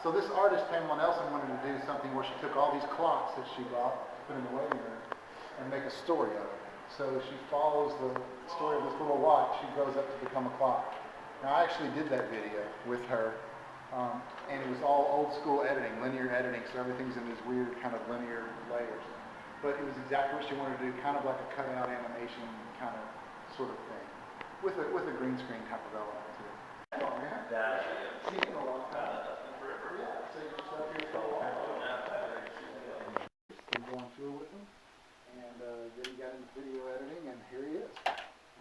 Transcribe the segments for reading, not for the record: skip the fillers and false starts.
So this artist, Pamela Nelson, wanted to do something where she took all these clocks that she bought, put in the waiting room, and make a story of it. So she follows the story of this little watch. She grows up to become a clock. Now I actually did that video with her, and it was all old school editing, linear editing, so everything's in these weird kind of linear layers. But it was exactly what she wanted to do, kind of like a cutout animation kind of sort of thing, with a green screen type of element to it. Oh man, seen it in a long time. Yeah, so you just up here for a while. Been going through with him, and then he got into video editing, and here he is.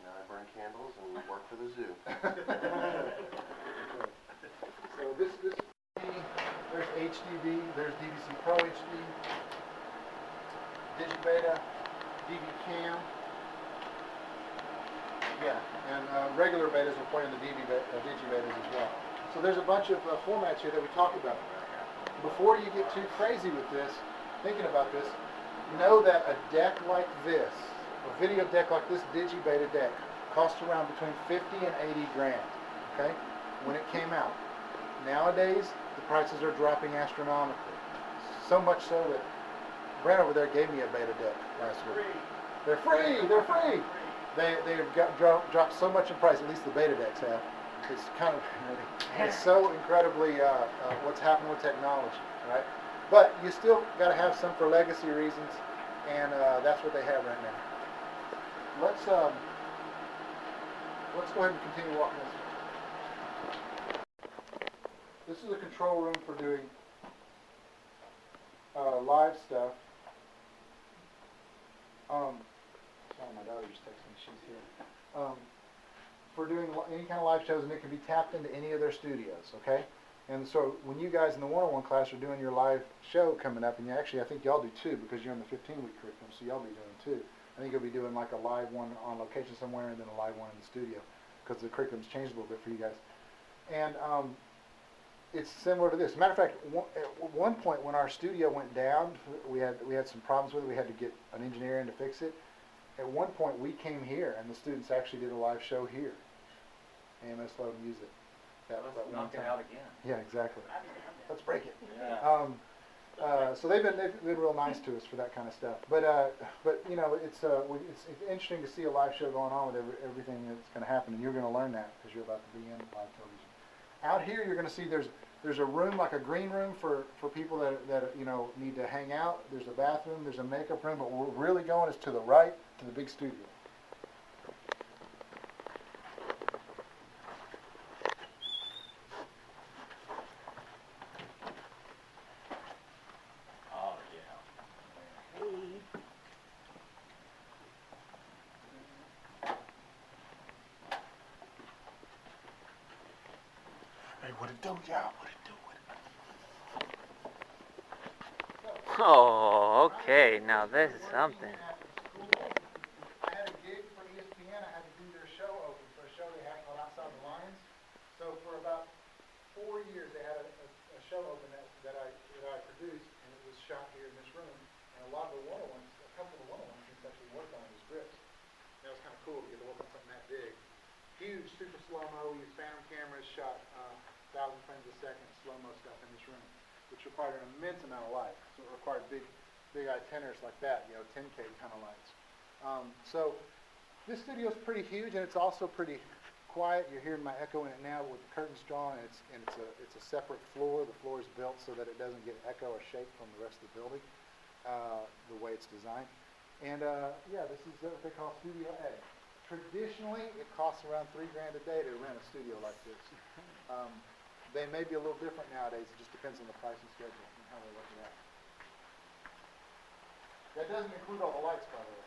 Now I burn candles and work for the zoo. So this there's HDV, there's DVC Pro HD, Digibeta, DV Cam. Yeah, and regular betas will play in the Digibetas as well. So there's a bunch of formats here that we talked about. Before you get too crazy with this, thinking about this, know that a deck like this, a video deck like this Digibeta deck, cost around between 50 and 80 grand, okay, when it came out. Nowadays, the prices are dropping astronomically. So much so that Brent over there gave me a beta deck last week. They're free! They're free! They've dropped so much in price, at least the beta decks have. It's kind of, it's so incredibly what's happened with technology, right? But you still got to have some for legacy reasons, and that's what they have right now. Let's go ahead and continue walking this way. This is a control room for doing live stuff. Sorry, my daughter just texted me. She's here. For doing any kind of live shows, and it can be tapped into any of their studios, okay? And so when you guys in the 101 class are doing your live show coming up, and I think y'all do two because you're in the 15-week curriculum, so y'all be doing two. I think you'll be doing like a live one on location somewhere and then a live one in the studio because the curriculum's changed a little bit for you guys. And it's similar to this. Matter of fact, at one point when our studio went down, we had some problems with it. We had to get an engineer in to fix it. At one point, we came here, and the students actually did a live show here. AMS let them use it. Let's knock it out again. Yeah, exactly. Let's break it. Yeah. So they've been real nice to us for that kind of stuff. But you know, it's interesting to see a live show going on with everything that's going to happen, and you're going to learn that because you're about to be in live television. Out here, you're going to see there's a room, like a green room for people that you know need to hang out. There's a bathroom, there's a makeup room, but where we're really going is to the right, to the big studio. Oh, yeah. Hey, what it do, y'all? What it do? Oh, okay. Now this is something. I had a gig for ESPN. I had to do their show open for a show they had called Outside the Lines. So for about 4 years, they had a show open that I produced, and it was shot here in this room. And a lot of the one-on-ones, a couple of the one-on-ones, we actually worked on the scripts. That was kind of cool to get to work on something that big. Huge, super slow-mo. We used Phantom cameras, shot 1,000 frames a second slow-mo stuff in this room, which required an immense amount of light. So it required big itinerars like that, you know, 10K kind of lights. So this studio is pretty huge, and it's also pretty quiet. You're hearing my echo in it now with the curtains drawn, and it's a separate floor. The floor is built so that it doesn't get echo or shake from the rest of the building, the way it's designed. And yeah, this is what they call Studio A. Traditionally, it costs around $3 grand a day to rent a studio like this. They may be a little different nowadays. It just depends on the pricing schedule and how they're looking at it. That doesn't include all the lights, by the way.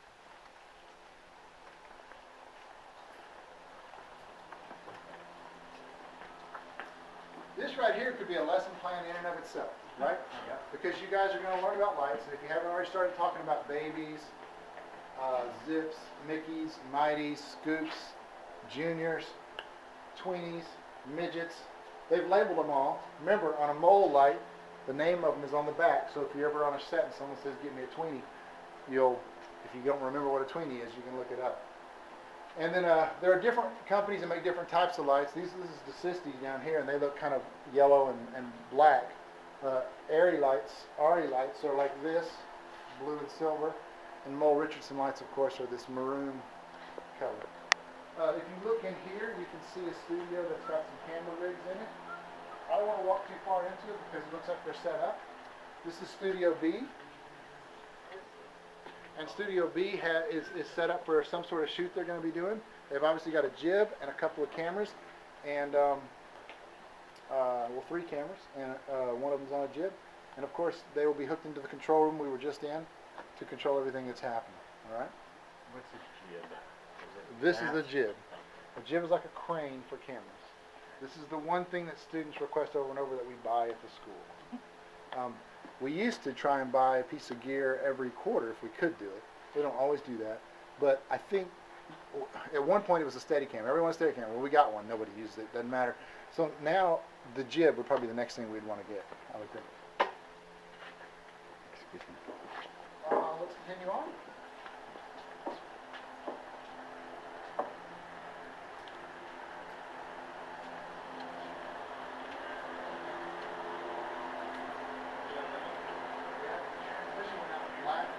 This right here could be a lesson plan in and of itself, right? Yeah. Because you guys are going to learn about lights, and if you haven't already started talking about babies, zips, Mickeys, Mighties, Scoops, Juniors, Tweenies, Midgets. They've labeled them all. Remember, on a mole light, the name of them is on the back, so if you're ever on a set and someone says, "Give me a Tweenie," if you don't remember what a Tweenie is, you can look it up. And then there are different companies that make different types of lights. This is the Sistis down here, and they look kind of yellow and black. ARRI lights are like this, blue and silver, and Mole Richardson lights, of course, are this maroon color. If you look in here, you can see a studio that's got some camera rigs in it. I don't want to walk too far into it because it looks like they're set up. This is Studio B. And Studio B is set up for some sort of shoot they're going to be doing. They've obviously got a jib and a couple of cameras, and well, 3 cameras, and one of them's on a jib. And of course, they will be hooked into the control room we were just in to control everything that's happening. All right. What's this jib? This is the jib. A jib is like a crane for cameras. This is the one thing that students request over and over that we buy at the school. We used to try and buy a piece of gear every quarter if we could do it. We don't always do that. But I think at one point it was a Steadicam. Everyone wanted a Steadicam. Well, we got one. Nobody used it. Doesn't matter. So now the jib would probably be the next thing we'd want to get, I would think. Excuse me. Let's continue on.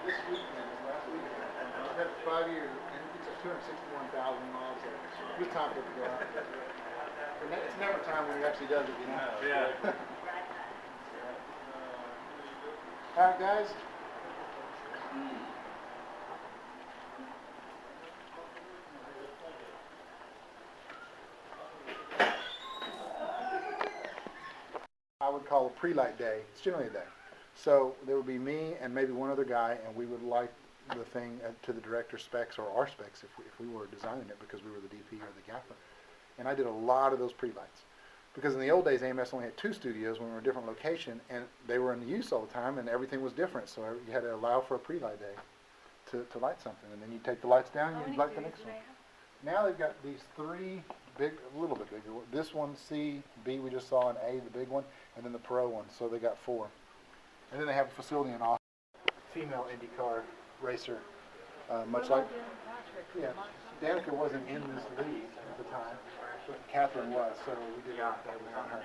This weekend, last weekend. I've had it for 5 years, and it's 261,000 miles. Good time for it to go out. It's never time when he actually does it, you know? Yeah. All right, guys. I would call a pre-light day. It's generally a day. So there would be me and maybe one other guy, and we would light the thing to the director's specs or our specs if we were designing it because we were the DP or the gaffer. And I did a lot of those pre-lights. Because in the old days, AMS only had 2 studios when we were in a different location, and they were in use all the time, and everything was different. So you had to allow for a pre-light day to light something. And then you take the lights down and you light the next one. Now they've got these 3 big, a little bit bigger. This one, C, B we just saw, and A, the big one, and then the Pro one. So they got 4. And then they have a facility in Austin, female IndyCar racer, much like, yeah, Danica wasn't in this league at the time, but Catherine was, so we did that on her.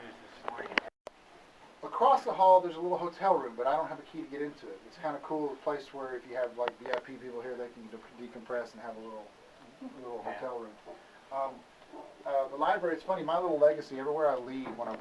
Across the hall, there's a little hotel room, but I don't have a key to get into it. It's kind of cool, a place where if you have like VIP people here, they can decompress and have a little hotel room. The library, it's funny, my little legacy, everywhere I leave when I